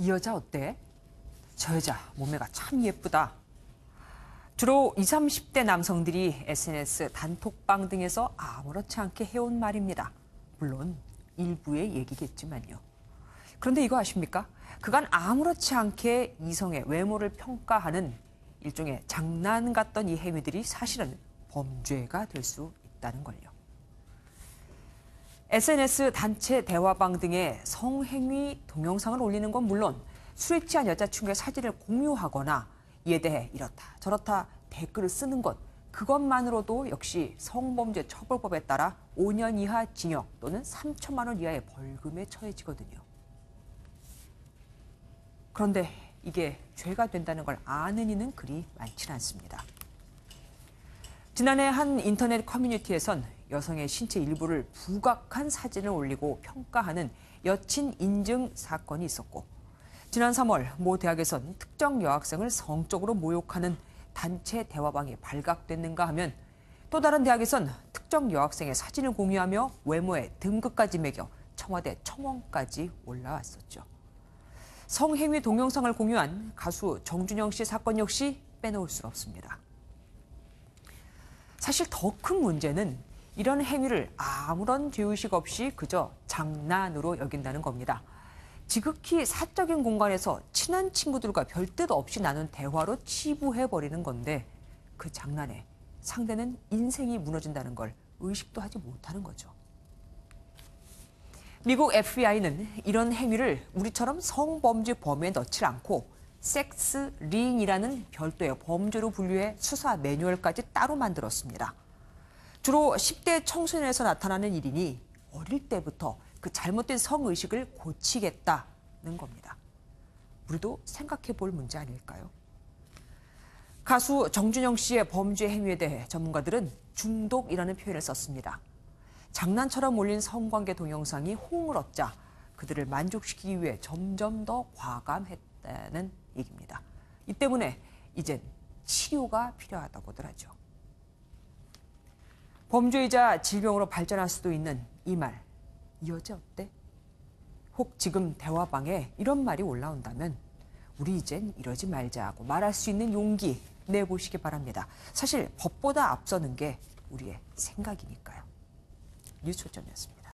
이 여자 어때? 저 여자 몸매가 참 예쁘다. 주로 20, 30대 남성들이 SNS 단톡방 등에서 아무렇지 않게 해온 말입니다. 물론 일부의 얘기겠지만요. 그런데 이거 아십니까? 그간 아무렇지 않게 이성의 외모를 평가하는 일종의 장난 같던 이 행위들이 사실은 범죄가 될 수 있다는 걸요. SNS 단체 대화방 등에 성행위 동영상을 올리는 건 물론 술에 취한 여자친구의 사진을 공유하거나 이에 대해 이렇다 저렇다 댓글을 쓰는 것, 그것만으로도 역시 성범죄 처벌법에 따라 5년 이하 징역 또는 3천만 원 이하의 벌금에 처해지거든요. 그런데 이게 죄가 된다는 걸 아는 이는 그리 많지는 않습니다. 지난해 한 인터넷 커뮤니티에선 여성의 신체 일부를 부각한 사진을 올리고 평가하는 여친 인증 사건이 있었고, 지난 3월 모 대학에선 특정 여학생을 성적으로 모욕하는 단체 대화방이 발각됐는가 하면 또 다른 대학에선 특정 여학생의 사진을 공유하며 외모에 등급까지 매겨 청와대 청원까지 올라왔었죠. 성행위 동영상을 공유한 가수 정준영 씨 사건 역시 빼놓을 수 없습니다. 사실 더 큰 문제는 이런 행위를 아무런 죄의식 없이 그저 장난으로 여긴다는 겁니다. 지극히 사적인 공간에서 친한 친구들과 별 뜻 없이 나눈 대화로 치부해버리는 건데 그 장난에 상대는 인생이 무너진다는 걸 의식도 하지 못하는 거죠. 미국 FBI는 이런 행위를 우리처럼 성범죄 범위에 넣지 않고 섹스링이라는 별도의 범죄로 분류해 수사 매뉴얼까지 따로 만들었습니다. 주로 10대 청소년에서 나타나는 일이니 어릴 때부터 그 잘못된 성의식을 고치겠다는 겁니다. 우리도 생각해 볼 문제 아닐까요? 가수 정준영 씨의 범죄 행위에 대해 전문가들은 중독이라는 표현을 썼습니다. 장난처럼 올린 성관계 동영상이 호응을 얻자 그들을 만족시키기 위해 점점 더 과감했다는 얘기입니다. 이 때문에 이젠 치료가 필요하다고들 하죠. 범죄이자 질병으로 발전할 수도 있는 이 말, 이 여자 어때? 혹 지금 대화방에 이런 말이 올라온다면 우리 이젠 이러지 말자고 말할 수 있는 용기 내보시기 바랍니다. 사실 법보다 앞서는 게 우리의 생각이니까요. 뉴스초점이었습니다.